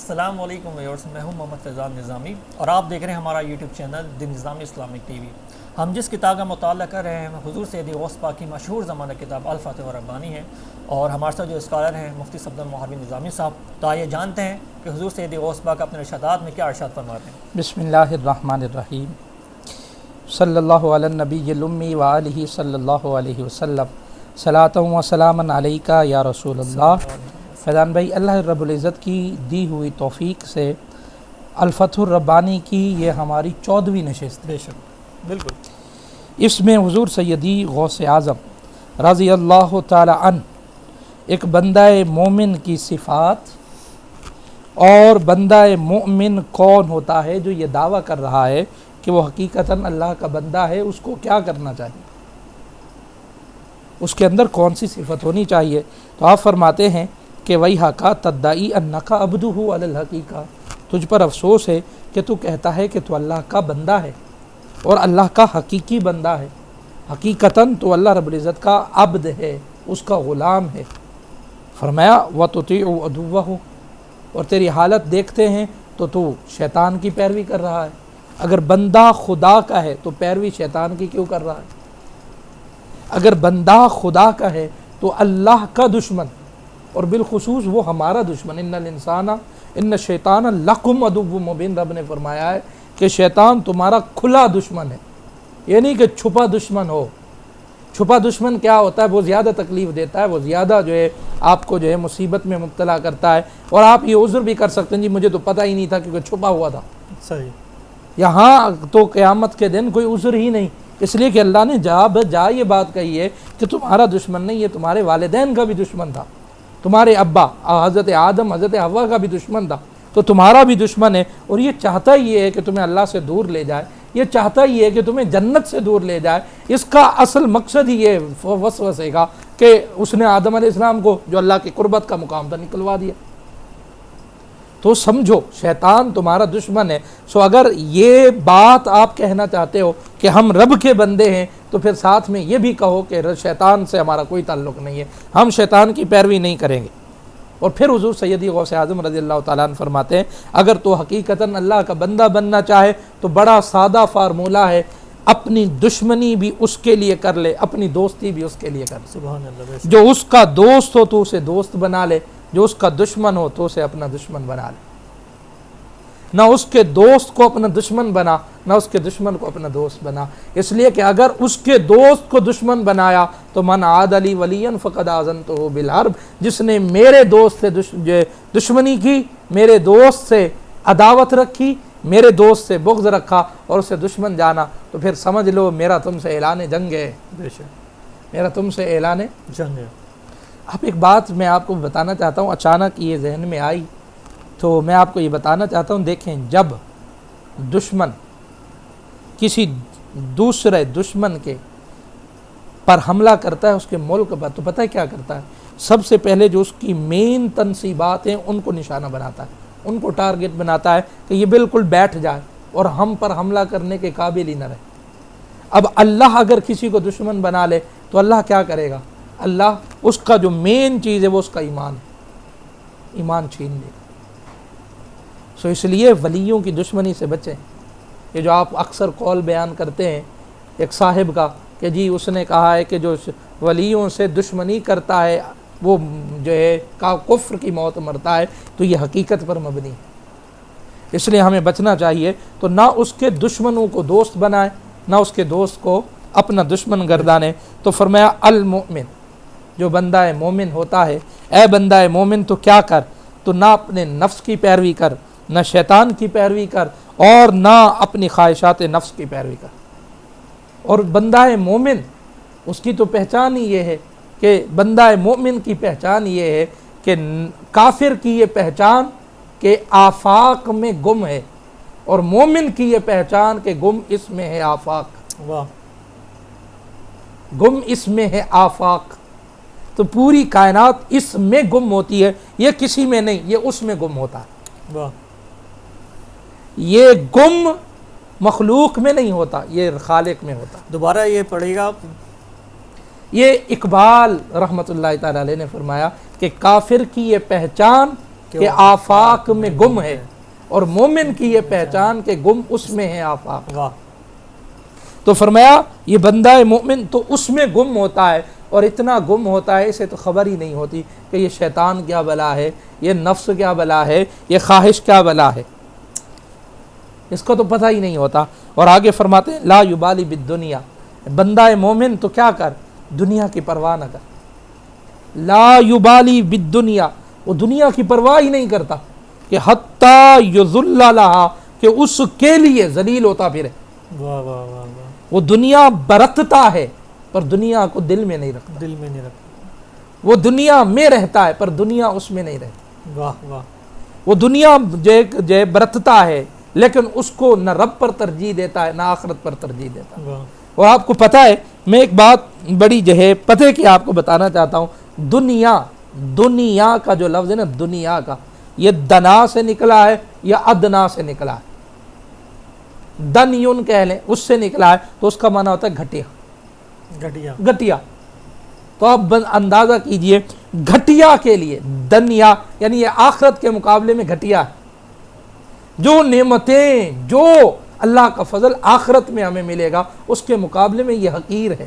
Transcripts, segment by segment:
السلام علیکم ویورز، میں ہوں محمد فیضان نظامی اور آپ دیکھ رہے ہیں ہمارا یوٹیوب چینل دی نظامی اسلامک ٹی وی۔ ہم جس کتاب کا مطالعہ کر رہے ہیں حضور سید غوث پاک کی مشہور زمانہ کتاب الفتح ربانی ہے، اور ہمارے ساتھ جو اسکالر ہیں مفتی صفدر محربی نظامی صاحب، تو آئیے جانتے ہیں کہ حضور سید غوث پاک اپنے ارشادات میں کیا ارشاد فرماتے ہیں۔ بسم اللہ الرحمن الرحیم، صلی اللہ علی النبی الامی و آلہ صلی اللہ علیہ وسلم، صلاۃ و سلام علیکہ یا رسول اللہ۔ فیضان بھائی، اللہ رب العزت کی دی ہوئی توفیق سے الفتح الربانی کی یہ ہماری 14ویں نشست ہے۔ بے شک، بالکل۔ اس میں حضور سیدی غوث اعظم رضی اللہ تعالی عنہ ایک بندہ مومن کی صفات اور بندہ مومن کون ہوتا ہے جو یہ دعویٰ کر رہا ہے کہ وہ حقیقتاً اللہ کا بندہ ہے، اس کو کیا کرنا چاہیے، اس کے اندر کون سی صفت ہونی چاہیے۔ تو آپ فرماتے ہیں کہ وَيْحَكَ تَدَّعِي أَنَّكَ عَبْدُهُ عَلَى الْحَقِيقَةِ، تجھ پر افسوس ہے کہ تو کہتا ہے کہ تو اللہ کا بندہ ہے اور اللہ کا حقیقی بندہ ہے، حقیقتاً تو اللہ رب العزت کا عبد ہے، اس کا غلام ہے۔ فرمایا وَتُطِيعُ عَدُوَّهُ، اور تیری حالت دیکھتے ہیں تو شیطان کی پیروی کر رہا ہے۔ اگر بندہ خدا کا ہے تو پیروی شیطان کی کیوں کر رہا ہے؟ اگر بندہ خدا کا ہے تو اللہ کا دشمن، اور بالخصوص وہ ہمارا دشمن، ان الشیطان لکم عدو مبین، رب نے فرمایا ہے کہ شیطان تمہارا کھلا دشمن ہے، یہ نہیں کہ چھپا دشمن ہو۔ چھپا دشمن کیا ہوتا ہے؟ وہ زیادہ تکلیف دیتا ہے، وہ زیادہ جو ہے آپ کو جو ہے مصیبت میں مبتلا کرتا ہے، اور آپ یہ عذر بھی کر سکتے ہیں جی مجھے تو پتہ ہی نہیں تھا کیونکہ چھپا ہوا تھا۔ صحیح۔ یہاں تو قیامت کے دن کوئی عذر ہی نہیں، اس لیے کہ اللہ نے جا یہ بات کہی ہے کہ تمہارا دشمن نہیں، یہ تمہارے والدین کا بھی دشمن تھا، تمہارے ابا حضرت آدم حضرت حوا کا بھی دشمن تھا، تو تمہارا بھی دشمن ہے، اور یہ چاہتا ہی ہے کہ تمہیں اللہ سے دور لے جائے، یہ چاہتا ہی ہے کہ تمہیں جنت سے دور لے جائے۔ اس کا اصل مقصد ہی یہ وسوسے کا کہ اس نے آدم علیہ السلام کو جو اللہ کی قربت کا مقام تھا نکلوا دیا۔ تو سمجھو شیطان تمہارا دشمن ہے۔ سو اگر یہ بات آپ کہنا چاہتے ہو کہ ہم رب کے بندے ہیں تو پھر ساتھ میں یہ بھی کہو کہ شیطان سے ہمارا کوئی تعلق نہیں ہے، ہم شیطان کی پیروی نہیں کریں گے۔ اور پھر حضور سیدی غوث اعظم رضی اللہ تعالیٰ عنہ فرماتے ہیں اگر تو حقیقتاً اللہ کا بندہ بننا چاہے تو بڑا سادہ فارمولہ ہے، اپنی دشمنی بھی اس کے لیے کر لے، اپنی دوستی بھی اس کے لیے کر لے۔ سبحان اللہ۔ جو اس کا دوست ہو تو اسے دوست بنا لے، جو اس کا دشمن ہو تو اسے اپنا دشمن بنا لے۔ نہ اس کے دوست کو اپنا دشمن بنا، نہ اس کے دشمن کو اپنا دوست بنا، اس لیے کہ اگر اس کے دوست کو دشمن بنایا تو من عاد لی ولیا فقد آذنتہ بالحرب، جس نے میرے دوست سے دشمنی کی، میرے دوست سے عداوت رکھی، میرے دوست سے بغض رکھا اور اسے دشمن جانا، تو پھر سمجھ لو میرا تم سے اعلان جنگ ہے، بے شک، میرا تم سے اعلان جنگ ہے۔ اب ایک بات میں آپ کو بتانا چاہتا ہوں، اچانک یہ ذہن میں آئی تو میں آپ کو یہ بتانا چاہتا ہوں۔ دیکھیں، جب دشمن کسی دوسرے دشمن کے پر حملہ کرتا ہے اس کے ملک پر، تو پتہ ہے کیا کرتا ہے؟ سب سے پہلے جو اس کی مین تنصیبات ہیں ان کو نشانہ بناتا ہے، ان کو ٹارگٹ بناتا ہے کہ یہ بالکل بیٹھ جائے اور ہم پر حملہ کرنے کے قابل ہی نہ رہے۔ اب اللہ اگر کسی کو دشمن بنا لے تو اللہ کیا کرے گا؟ اللہ اس کا جو مین چیز ہے وہ اس کا ایمان ہے، ایمان چھین لے گا۔ سو اس لیے ولیوں کی دشمنی سے بچیں۔ یہ جو آپ اکثر قول بیان کرتے ہیں ایک صاحب کا کہ جی اس نے کہا ہے کہ جو ولیوں سے دشمنی کرتا ہے وہ جو ہے کفر کی موت مرتا ہے، تو یہ حقیقت پر مبنی ہے، اس لیے ہمیں بچنا چاہیے۔ تو نہ اس کے دشمنوں کو دوست بنائے، نہ اس کے دوست کو اپنا دشمن گردانے۔ تو فرمایا المؤمن، جو بندہ مومن ہوتا ہے، اے بندہ مومن تو کیا کر، تو نہ اپنے نفس کی پیروی کر، نہ شیطان کی پیروی کر، اور نہ اپنی خواہشات نفس کی پیروی کر۔ اور بندہ مومن اس کی تو پہچان ہی یہ ہے کہ بندہ مومن کی پہچان یہ ہے کہ کافر کی یہ پہچان کہ آفاق میں گم ہے، اور مومن کی یہ پہچان کہ گم اس میں ہے آفاق۔ واہ، گم اس میں ہے آفاق۔ تو پوری کائنات اس میں گم ہوتی ہے، یہ کسی میں نہیں، یہ اس میں گم ہوتا ہے۔ واہ، یہ گم مخلوق میں نہیں ہوتا، یہ خالق میں ہوتا۔ دوبارہ یہ پڑھے گا آپ۔ یہ اقبال رحمۃ اللہ تعالی علیہ نے فرمایا کہ کافر کی یہ پہچان کہ آفاق میں گم ہے، اور مومن کی یہ پہچان کہ گم اس میں ہے آفاق۔ واہ، تو فرمایا یہ بندہ مومن تو اس میں گم ہوتا ہے، اور اتنا گم ہوتا ہے اسے تو خبر ہی نہیں ہوتی کہ یہ شیطان کیا بلا ہے، یہ نفس کیا بلا ہے، یہ خواہش کیا بلا ہے، اس کو تو پتہ ہی نہیں ہوتا۔ اور آگے فرماتے ہیں لا یبالی بالدنیا، بندہ مومن تو کیا کر، دنیا کی پرواہ نہ کر، لا یبالی بالدنیا، وہ دنیا کی پرواہ ہی نہیں کرتا، کہ حتی یذل لہا، کہ اس کے لیے ذلیل ہوتا پھرے۔ واہ واہ واہ واہ، وہ دنیا برتتا ہے پر دنیا کو دل میں نہیں رکھتا، دل میں نہیں رکھتا۔ وہ دنیا میں رہتا ہے پر دنیا اس میں نہیں رہتی۔ واہ واہ، وہ دنیا جو برتتا ہے لیکن اس کو نہ رب پر ترجیح دیتا ہے نہ آخرت پر ترجیح دیتا ہے۔ واہ، اور آپ کو پتہ ہے، میں ایک بات بڑی جو ہے پتہ کی آپ کو بتانا چاہتا ہوں، دنیا کا جو لفظ ہے نا، دنیا کا، یہ دنا سے نکلا ہے یا ادنا سے نکلا ہے؟ دن یون کہہ لیں، اس سے نکلا ہے تو اس کا معنی ہوتا ہے گھٹیا، گھٹیا۔ تو آپ اندازہ کیجئے گھٹیا کے لیے دنیا، یعنی یہ آخرت کے مقابلے میں گھٹیا ہے۔ جو نعمتیں، جو اللہ کا فضل آخرت میں ہمیں ملے گا اس کے مقابلے میں یہ حقیر ہے۔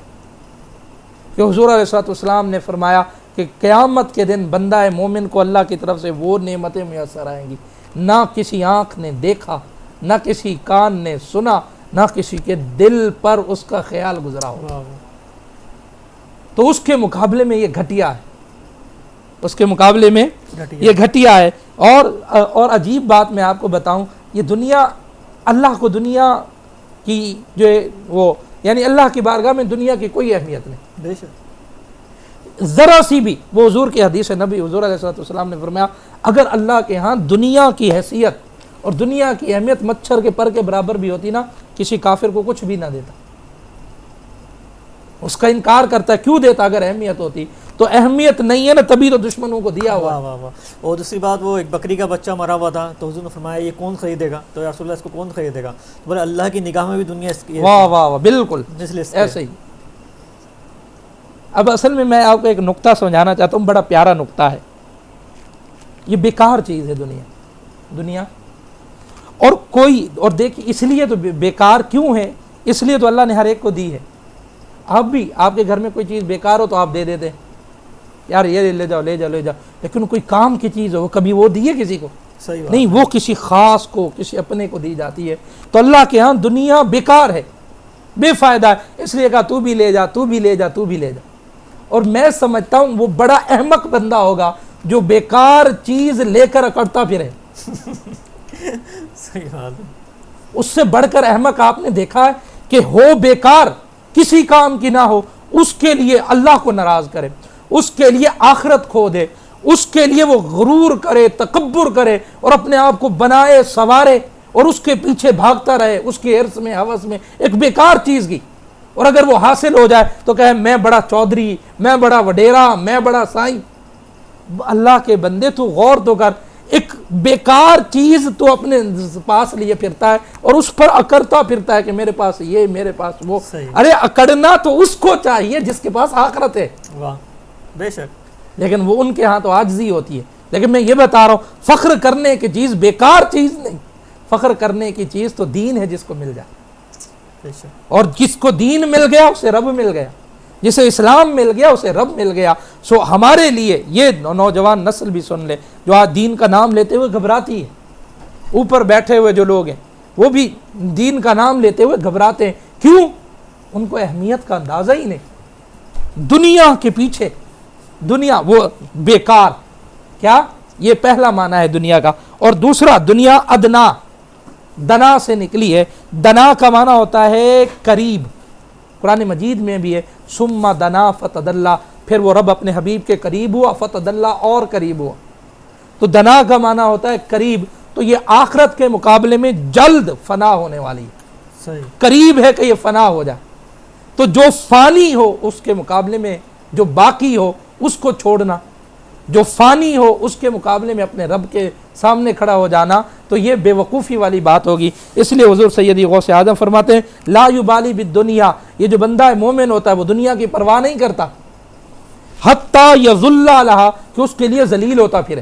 کہ حضور علیہ الصلوۃ والسلام نے فرمایا کہ قیامت کے دن بندہ مومن کو اللہ کی طرف سے وہ نعمتیں میسر آئیں گی نہ کسی آنکھ نے دیکھا، نہ کسی کان نے سنا، نہ کسی کے دل پر اس کا خیال گزرا ہو۔ تو اس کے مقابلے میں یہ گھٹیا ہے، اس کے مقابلے میں یہ گھٹیا ہے۔ اور عجیب بات میں آپ کو بتاؤں، یہ دنیا، اللہ کو دنیا کی جو وہ، یعنی اللہ کی بارگاہ میں دنیا کی کوئی اہمیت نہیں، بے شک، ذرا سی بھی۔ وہ حضور کی حدیث نبی، حضور علیہ الصلوۃ والسلام نے فرمایا اگر اللہ کے ہاں دنیا کی حیثیت اور دنیا کی اہمیت مچھر کے پر کے برابر بھی ہوتی نا، کسی کافر کو کچھ بھی نہ دیتا، اس کا انکار کرتا ہے، کیوں دیتا اگر اہمیت ہوتی؟ تو اہمیت نہیں ہے نا، تبھی تو دشمنوں کو دیا ہوا۔ واہ واہ واہ۔ اور دوسری بات، وہ ایک بکری کا بچہ مرا ہوا تھا تو حضور نے فرمایا یہ کون خریدے گا؟ تو یا رسول اللہ اس کو کون خریدے گا؟ تو بولے اللہ کی نگاہ میں بھی دنیا اس کی، واہ واہ واہ، بالکل اس لیے اس کے- ایسے ہی۔ اب اصل میں آپ کو ایک نقطہ سمجھانا چاہتا ہوں، بڑا پیارا نقطہ ہے۔ یہ بیکار چیز ہے دنیا، اور دیکھیں اس لیے تو بیکار کیوں ہے، اس لیے تو اللہ نے ہر ایک کو دی ہے۔ آپ بھی، آپ کے گھر میں کوئی چیز بیکار ہو تو آپ دے دیتے ہیں، یار یہ لے جاؤ لے جاؤ لے جاؤ، لیکن کوئی کام کی چیز ہو کبھی وہ دیے کسی کو؟ صحیح بات، نہیں، وہ کسی خاص کو، کسی اپنے کو دی جاتی ہے۔ تو اللہ کے ہاں دنیا بیکار ہے، بے فائدہ ہے، اس لیے کہا تو بھی لے جا، تو بھی لے جا، تو بھی لے جا۔ اور میں سمجھتا ہوں وہ بڑا احمق بندہ ہوگا جو بیکار چیز لے کر اکڑتا پھرے۔ صحیح بات ہے۔ اس سے بڑھ کر احمق آپ نے دیکھا ہے کہ ہو بیکار، کسی کام کی نہ ہو، اس کے لیے اللہ کو ناراض کرے، اس کے لیے آخرت کھو دے، اس کے لیے وہ غرور کرے، تکبر کرے، اور اپنے آپ کو بنائے سوارے اور اس کے پیچھے بھاگتا رہے، اس کے حرص میں، ہوس میں، ایک بیکار چیز کی۔ اور اگر وہ حاصل ہو جائے تو کہے میں بڑا چودھری، میں بڑا وڈیرا، میں بڑا سائیں۔ اللہ کے بندے تو غور تو کر، ایک بیکار چیز تو اپنے پاس لیے پھرتا ہے اور اس پر اکڑتا پھرتا ہے کہ میرے پاس یہ، میرے پاس وہ۔ صحیح۔ ارے اکڑنا تو اس کو چاہیے جس کے پاس آخرت ہے، واہ، بے شک، لیکن وہ ان کے ہاں تو عاجزی ہوتی ہے۔ لیکن میں یہ بتا رہا ہوں، فخر کرنے کی چیز بیکار چیز نہیں، فخر کرنے کی چیز تو دین ہے جس کو مل جائے، بے شک، اور جس کو دین مل گیا اسے رب مل گیا، جسے اسلام مل گیا اسے رب مل گیا۔ سو ہمارے لیے یہ نوجوان نسل بھی سن لے جو آج دین کا نام لیتے ہوئے گھبراتی ہے، اوپر بیٹھے ہوئے جو لوگ ہیں وہ بھی دین کا نام لیتے ہوئے گھبراتے ہیں، کیوں؟ ان کو اہمیت کا اندازہ ہی نہیں۔ دنیا کے پیچھے، دنیا وہ بیکار، کیا؟ یہ پہلا معنی ہے دنیا کا۔ اور دوسرا، دنیا ادنا، دنا سے نکلی ہے۔ دنا کا معنی ہوتا ہے قریب، قرآن مجید میں بھی ہے ثم دنا فتدلی، پھر وہ رب اپنے حبیب کے قریب ہوا، فتدلی اور قریب ہوا۔ تو دنا کا معنی ہوتا ہے قریب، تو یہ آخرت کے مقابلے میں جلد فنا ہونے والی ہے، صحیح، قریب ہے کہ یہ فنا ہو جائے۔ تو جو فانی ہو اس کے مقابلے میں جو باقی ہو اس کو چھوڑنا، جو فانی ہو اس کے مقابلے میں اپنے رب کے سامنے کھڑا ہو جانا، تو یہ بے وقوفی والی بات ہوگی۔ اس لیے حضور سیدی غوث اعظم فرماتے ہیں لا یبالی بالدنیا، یہ جو بندہ مومن ہوتا ہے وہ دنیا کی پرواہ نہیں کرتا، حتی یذل لہا، کہ اس کے لیے ذلیل ہوتا پھرے۔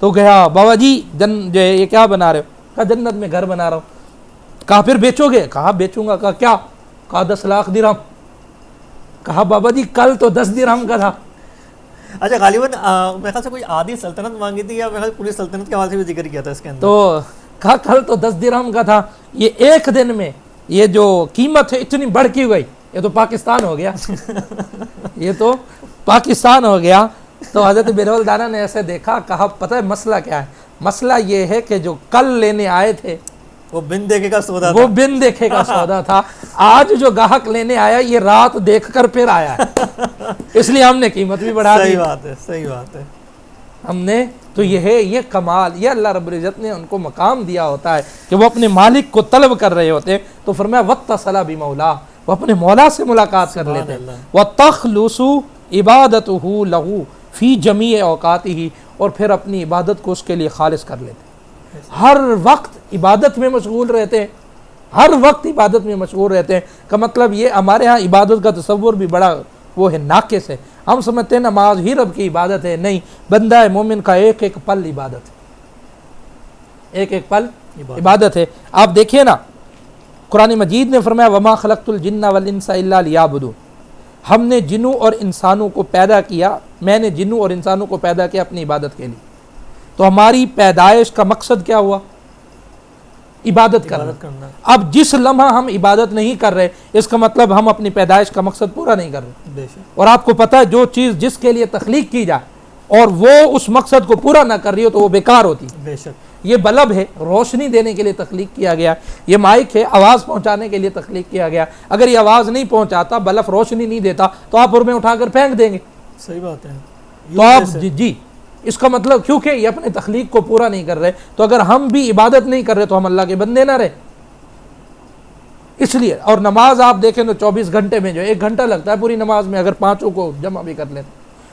تو کہا بابا جی جو ہے یہ کیا بنا رہے ہو؟ کہا جنت میں گھر بنا رہا ہوں۔ کہا پھر بیچو گے؟ کہا بیچوں گا۔ کہا کیا؟ کہا 10 لاکھ درہم۔ کہا بابا جی کل تو 10 درہم کا تھا۔ اچھا غالباً میرے خیال سے کوئی آدھی سلطنت مانگی تھی، یا میرے خیال پوری سلطنت کے حوالے سے بھی ذکر کیا تھا اس کے اندر۔ تو کہا کل تو 10 درہم کا تھا، یہ ایک دن میں یہ جو قیمت ہے اتنی بڑھ کی گئی، یہ تو پاکستان ہو گیا، یہ تو پاکستان ہو گیا۔ تو حضرت بیرول دانا نے ایسے دیکھا، کہا پتہ ہے مسئلہ کیا ہے؟ مسئلہ یہ ہے کہ جو کل لینے آئے تھے وہ بن دیکھے کا سودا وہ بن دیکھے کا سودا تھا، آج جو گاہک لینے آیا یہ رات دیکھ کر پھر آیا ہے، اس لیے ہم نے قیمت بھی بڑھا دی۔ صحیح بات ہے، صحیح بات ہے۔ ہم نے تو یہ ہے، یہ کمال، یہ اللہ رب العزت نے ان کو مقام دیا ہوتا ہے کہ وہ اپنے مالک کو طلب کر رہے ہوتے ہیں۔ تو فرمایا وَاتَّصَلَ بِمَوْلَاهُ، وہ اپنے مولا سے ملاقات کر لیتے ہیں۔ وَتَخْلُصُ عِبَادَتُهُ لَهُ فِي جَمِيعِ أَوْقَاتِهِ، اور پھر اپنی عبادت کو اس کے لیے خالص کر لیتے ہیں، ہر وقت عبادت میں مشغول رہتے ہیں، ہر وقت عبادت میں مشغول رہتے ہیں۔ کا مطلب یہ ہمارے ہاں عبادت کا تصور بھی بڑا وہ ہے ناقص ہے، ہم سمجھتے ہیں نماز ہی رب کی عبادت ہے، نہیں، بندہ مومن کا ایک ایک پل عبادت ہے، ایک ایک پل عبادت ہے۔ آپ دیکھیے نا قرآن مجید نے فرمایا وما خلقت الجن والانس الا لیعبدون، ہم نے جنوں اور انسانوں کو پیدا کیا، میں نے جنوں اور انسانوں کو پیدا کیا اپنی عبادت کے لیے۔ تو ہماری پیدائش کا مقصد کیا ہوا؟ عبادت کرنا۔ اب جس لمحہ ہم عبادت نہیں کر رہے، اس کا مطلب ہم اپنی پیدائش کا مقصد پورا نہیں کر رہے۔ اور آپ کو پتہ ہے جو چیز جس کے لیے تخلیق کی جائے اور وہ اس مقصد کو پورا نہ کر رہی ہو تو وہ بیکار ہوتی ہے۔ بے شک۔ یہ بلب ہے، روشنی دینے کے لیے تخلیق کیا گیا، یہ مائک ہے، آواز پہنچانے کے لیے تخلیق کیا گیا۔ اگر یہ آواز نہیں پہنچاتا، بلب روشنی نہیں دیتا، تو آپ میں اٹھا کر پھینک دیں گے۔ صحیح بات ہے۔ تو آپ جی اس کا مطلب کیونکہ یہ اپنے تخلیق کو پورا نہیں کر رہے، تو اگر ہم بھی عبادت نہیں کر رہے تو ہم اللہ کے بندے نہ رہے۔ اس لیے اور نماز آپ دیکھیں تو 24 گھنٹے میں جو 1 گھنٹہ لگتا ہے پوری نماز میں، اگر 5 کو جمع بھی کر لیتے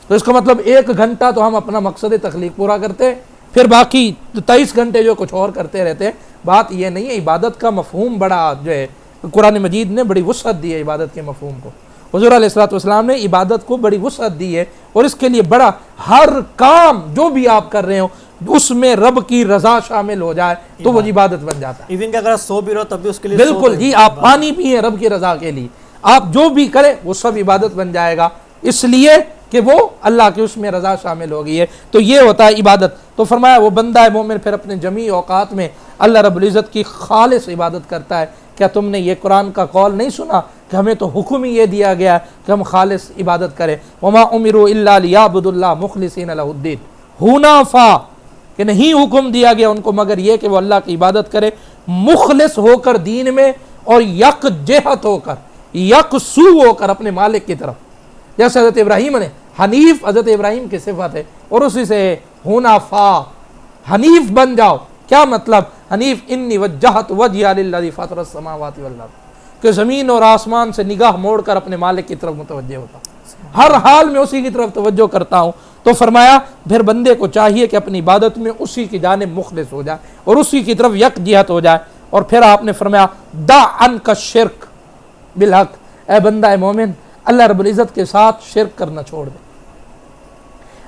تو اس کا مطلب 1 گھنٹہ تو ہم اپنا مقصد تخلیق پورا کرتے، پھر باقی 23 گھنٹے جو کچھ اور کرتے رہتے ہیں۔ بات یہ نہیں ہے، عبادت کا مفہوم بڑا جو ہے قرآن مجید نے بڑی وسعت دی ہے عبادت کے مفہوم کو۔ حضور علیہ الصلوۃ والسلام نے عبادت کو بڑی وسعت دی ہے، اور اس کے لیے بڑا ہر کام جو بھی آپ کر رہے ہو اس میں رب کی رضا شامل ہو جائے تو وہ عبادت بن جاتا ہے۔ ایون کہ اگر سو بھی رہو تب بھی اس کے لیے بالکل جی، آپ پانی پیئے رب کی رضا کے لیے، آپ جو بھی کریں وہ سب عبادت بن جائے گا، اس لیے کہ وہ اللہ کی اس میں رضا شامل ہو گئی ہے۔ تو یہ ہوتا ہے عبادت۔ تو فرمایا وہ بندہ ہے مومن پھر اپنے جمیع اوقات میں اللہ رب العزت کی خالص عبادت کرتا ہے۔ کیا تم نے یہ قرآن کا قول نہیں سنا کہ ہمیں تو حکم ہی یہ دیا گیا ہے کہ ہم خالص عبادت کریں؟ وما امروا الا لیعبدوا اللہ مخلصین لہ الدین حنفاء، کہ نہیں حکم دیا گیا ان کو مگر یہ کہ وہ اللہ کی عبادت کرے مخلص ہو کر دین میں، اور یکجہت ہو کر، یکسو ہو کر اپنے مالک کی طرف۔ جیسے حضرت ابراہیم نے حنیف، حضرت ابراہیم کی صفت ہے، اور اسی سے حنفاء، حنیف بن جاؤ۔ کیا مطلب حنیف؟ انی وجہت وجہی للذی فاطر السماوات والارض، کہ زمین اور آسمان سے نگاہ موڑ کر اپنے مالک کی طرف متوجہ ہوتا ہوں، ہر حال میں اسی کی طرف توجہ کرتا ہوں۔ تو فرمایا پھر بندے کو چاہیے کہ اپنی عبادت میں اسی کی جانب مخلص ہو جائے اور اسی کی طرف یکجہت ہو جائے۔ اور پھر آپ نے فرمایا دع عنک الشرک بالحق، اے بندہ مومن اللہ رب العزت کے ساتھ شرک کرنا چھوڑ دے۔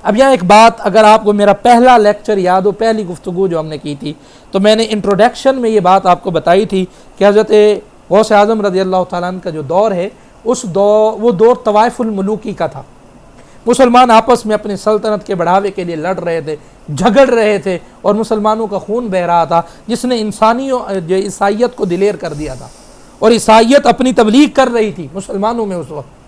اب یہاں ایک بات، اگر آپ کو میرا پہلا لیکچر یاد ہو، پہلی گفتگو جو ہم نے کی تھی، تو میں نے انٹروڈکشن میں یہ بات آپ کو بتائی تھی کہ حضرت غوث اعظم رضی اللہ تعالیٰ عنہ کا جو دور ہے، وہ دور طوائف الملوکی کا تھا۔ مسلمان آپس میں اپنی سلطنت کے بڑھاوے کے لیے لڑ رہے تھے، جھگڑ رہے تھے، اور مسلمانوں کا خون بہہ رہا تھا، جس نے عیسائیت کو دلیر کر دیا تھا، اور عیسائیت اپنی تبلیغ کر رہی تھی مسلمانوں میں اس وقت۔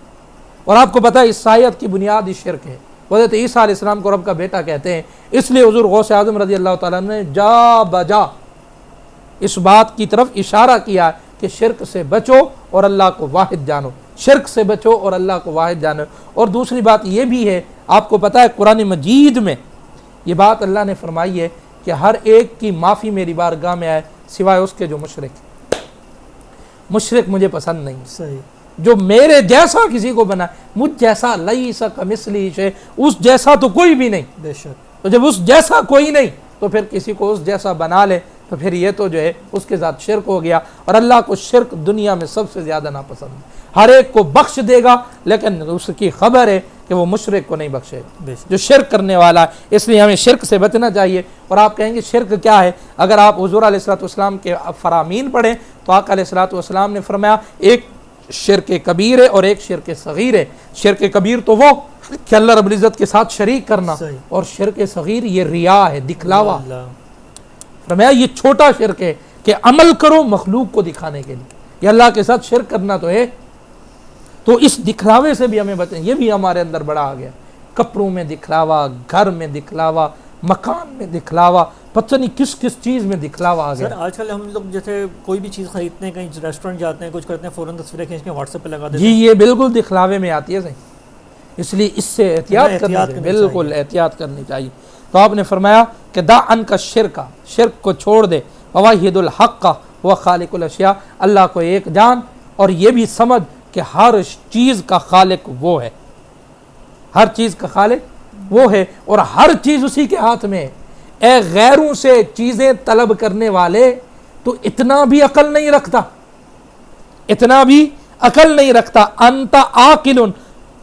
اور آپ کو پتہ ہے عیسائیت کی بنیاد ہی شرک ہے، حضرت عیسیٰ علیہ السلام کو رب کا بیٹا کہتے ہیں، اس لیے حضور غوث اعظم رضی اللہ تعالیٰ نے جا بجا اس بات کی طرف اشارہ کیا کہ شرک سے بچو اور اللہ کو واحد جانو، شرک سے بچو اور اللہ کو واحد جانو۔ اور دوسری بات یہ بھی ہے، آپ کو پتہ ہے قرآن مجید میں یہ بات اللہ نے فرمائی ہے کہ ہر ایک کی معافی میری بارگاہ میں آئے سوائے اس کے جو مشرک مجھے پسند نہیں۔ صحیح، جو میرے جیسا کسی کو بنا، مجھ جیسا لیس کمثلہ شیء، اس جیسا تو کوئی بھی نہیں۔ بے شک۔ تو جب اس جیسا کوئی نہیں تو پھر کسی کو اس جیسا بنا لے تو پھر یہ تو جو ہے اس کے ساتھ شرک ہو گیا، اور اللہ کو شرک دنیا میں سب سے زیادہ ناپسند ہے۔ ہر ایک کو بخش دے گا، لیکن اس کی خبر ہے کہ کہ وہ مشرک کو نہیں بخشے گا، بے شک جو شرک کرنے والا ہے۔ اس لیے ہمیں شرک سے بچنا چاہیے۔ اور آپ کہیں گے شرک کیا ہے؟ اگر آپ حضور علیہ الصلوۃ والسلام کے فرامین پڑھیں تو آقا علیہ الصلوۃ والسلام نے فرمایا ایک شرک کبیر ہے اور ایک شرک صغیر ہے۔ شرک کبیر تو وہ کہ اللہ رب العزت کے ساتھ شریک کرنا، صحیح۔ اور شرک صغیر یہ ریا ہے، دکھلاوا۔ اللہ فرمایا یہ چھوٹا شرک ہے کہ عمل کرو مخلوق کو دکھانے کے لیے، یہ اللہ کے ساتھ شرک کرنا تو ہے۔ تو اس دکھلاوے سے بھی ہمیں بچیں، یہ بھی ہمارے اندر بڑا آ گیا، کپڑوں میں دکھلاوا، گھر میں دکھلاوا، مکان میں دکھلاوا، پتہ نہیں کس کس چیز میں دکھلاوا آ سر گیا۔ آج کل ہم لوگ جیسے کوئی بھی چیز خریدتے ہیں، کہیں ریسٹورینٹ جاتے ہیں، کچھ کرتے ہیں، فوراً تصویریں کھینچ کے واٹس ایپ پہ لگا دیتے جی یہ بالکل دکھلاوے میں آتی ہے صحیح، اس لیے اس سے احتیاط کرنی چاہیے، کرنی بالکل چاہیے۔ احتیاط کرنی چاہیے۔ تو آپ نے فرمایا کہ دا ان کا شرک کو چھوڑ دے، وواحد الحق کا وہ خالق الاشیاء، اللہ کو ایک جان، اور یہ بھی سمجھ کہ ہر چیز کا خالق وہ ہے، ہر چیز کا خالق وہ ہے، اور ہر چیز اسی کے ہاتھ میں ہے۔ اے غیروں سے چیزیں طلب کرنے والے، تو اتنا بھی عقل نہیں رکھتا، اتنا بھی عقل نہیں رکھتا، انت عاقل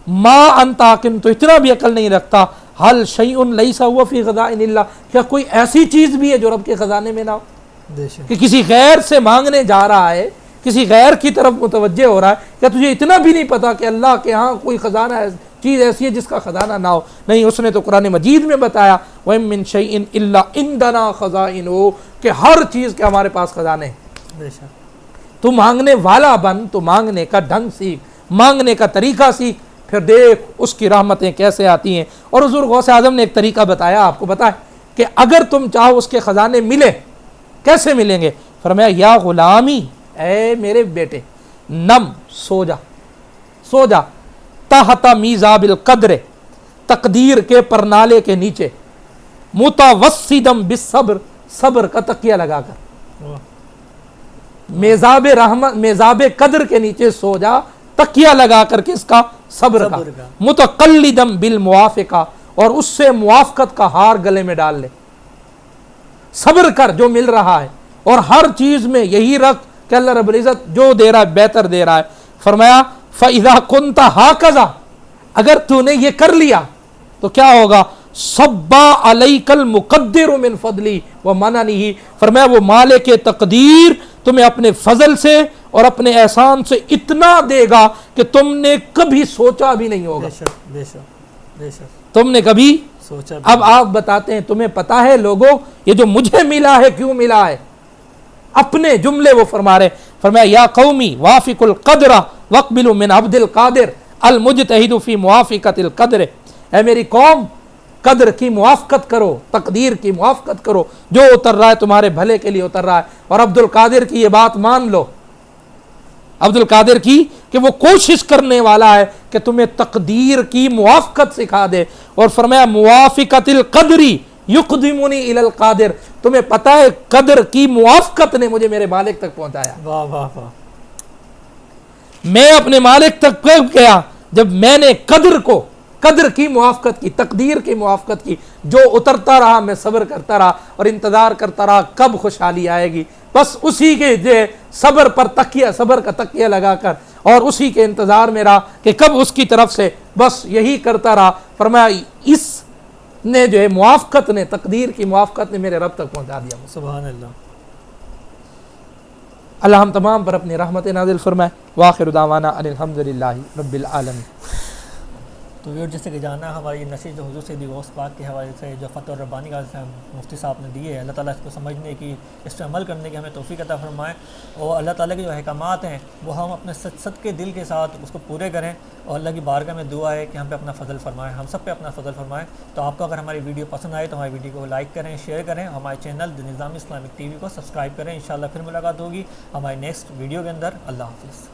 ما انت عاقل، تو اتنا بھی عقل نہیں رکھتا، حل شیء لیس هو فی خزائن اللہ، کیا کوئی ایسی چیز بھی ہے جو رب کے خزانے میں نہ ہو؟ بے شک کہ کسی غیر سے مانگنے جا رہا ہے، کسی غیر کی طرف متوجہ ہو رہا ہے، کیا تجھے اتنا بھی نہیں پتا کہ اللہ کے ہاں کوئی خزانہ ہے، چیز ایسی ہے جس کا خزانہ نہ ہو؟ نہیں، اس نے تو قرآن مجید میں بتایا وَإِن مِّن شَيْءٍ إِلَّا عِندَنَا خَزَائِنُهُ، کہ ہر چیز کے ہمارے پاس خزانے ہیں۔ بے شک تو مانگنے والا بن، تو مانگنے کا ڈھنگ سیکھ، مانگنے کا طریقہ سیکھ، پھر دیکھ اس کی رحمتیں کیسے آتی ہیں۔ اور حضور غوث اعظم نے ایک طریقہ بتایا، آپ کو بتایا کہ اگر تم چاہو اس کے خزانے ملے، کیسے ملیں گے؟ فرمایا یا غلامی، اے میرے بیٹے، نم، سو جا، سو جا، تحت میزاب القدر، تقدیر کے پرنالے کے نیچے، متوسدم بالصبر، صبر کا تکیہ لگا کر، واہ، میزاب رحمت، میزاب قدر کے نیچے سو جا، تکیہ لگا کر کے اس کا صبر کا، صبر کا۔ متقلدم بالموافقہ، اور اس سے موافقت کا ہار گلے میں ڈال لے، صبر کر جو مل رہا ہے، اور ہر چیز میں یہی رکھ کہ اللہ رب العزت جو دے رہا ہے بہتر دے رہا ہے۔ فرمایا فَإِذَا كُنْتَ هَكَذَا، اگر تو نے یہ کر لیا تو کیا ہوگا؟ صَبَّا عَلَيْكَ الْمُقَدِّرُ مِنْ فَضْلِهِ وَمَنَنِهِ، فرمایا وہ مالک تقدیر تمہیں اپنے فضل سے اور اپنے احسان سے اتنا دے گا کہ تم نے کبھی سوچا بھی نہیں ہوگا، بے شک بے شک بے شک تم نے کبھی۔ سوچا بھی اب آپ بتاتے ہیں تمہیں پتا ہے لوگوں یہ جو مجھے ملا ہے کیوں ملا ہے؟ اپنے جملے وہ فرما رہے، فرمایا یا قومی وافق القدر واقبلوا من عبد القادر المجتہد فی موافقت القدر، اے میری قوم قدر کی موافقت کرو، تقدیر کی موافقت کرو، جو اتر رہا ہے تمہارے بھلے کے لیے اتر رہا ہے، اور عبد القادر کی یہ بات مان لو، عبد القادر کی کہ وہ کوشش کرنے والا ہے کہ تمہیں تقدیر کی موافقت سکھا دے۔ اور فرمایا موافقت القدری یقدمنی الی القادر، تمہیں پتہ ہے قدر کی موافقت نے مجھے میرے مالک تک پہنچایا، واہ واہ واہ، میں اپنے مالک تک کب گیا؟ جب میں نے قدر کو، قدر کی موافقت کی، تقدیر کی موافقت کی، جو اترتا رہا میں صبر کرتا رہا اور انتظار کرتا رہا کب خوشحالی آئے گی، بس اسی کے جو صبر پر تکیہ، صبر کا تکیہ لگا کر، اور اسی کے انتظار میں رہا کہ کب اس کی طرف سے، بس یہی کرتا رہا۔ فرمایا اس نے جو ہے موافقت نے، تقدیر کی موافقت نے میرے رب تک پہنچا دیا۔ سبحان اللہ۔ اللہ ہم تمام پر اپنی رحمت نازل فرمائے۔ وآخر دعوانا ان الحمدللہ رب العالمین۔ تو ویور جیسے کہ جانا ہے ہماری نشید جو حضور سیدی غوث پاک کے حوالے سے جو فتح الربانی کا مفتی صاحب نے دیے ہے، اللہ تعالیٰ اس کو سمجھنے کی، اس پہ عمل کرنے کی ہمیں توفیق عطا فرمائے، اور اللہ تعالیٰ کے جو احکامات ہیں وہ ہم اپنے سچ کے دل کے ساتھ اس کو پورے کریں، اور اللہ کی بارگاہ میں دعا ہے کہ ہم پہ اپنا فضل فرمائے، ہم سب پہ اپنا فضل فرمائے۔ تو آپ کو اگر ہماری ویڈیو پسند آئے تو ہماری ویڈیو کو لائک کریں، شیئر کریں، ہمارے چینل دی نظام اسلامک ٹی وی کو سبسکرائب کریں۔ انشاءاللہ پھر ملاقات ہوگی ہماری نیکسٹ ویڈیو کے اندر۔ اللہ حافظ۔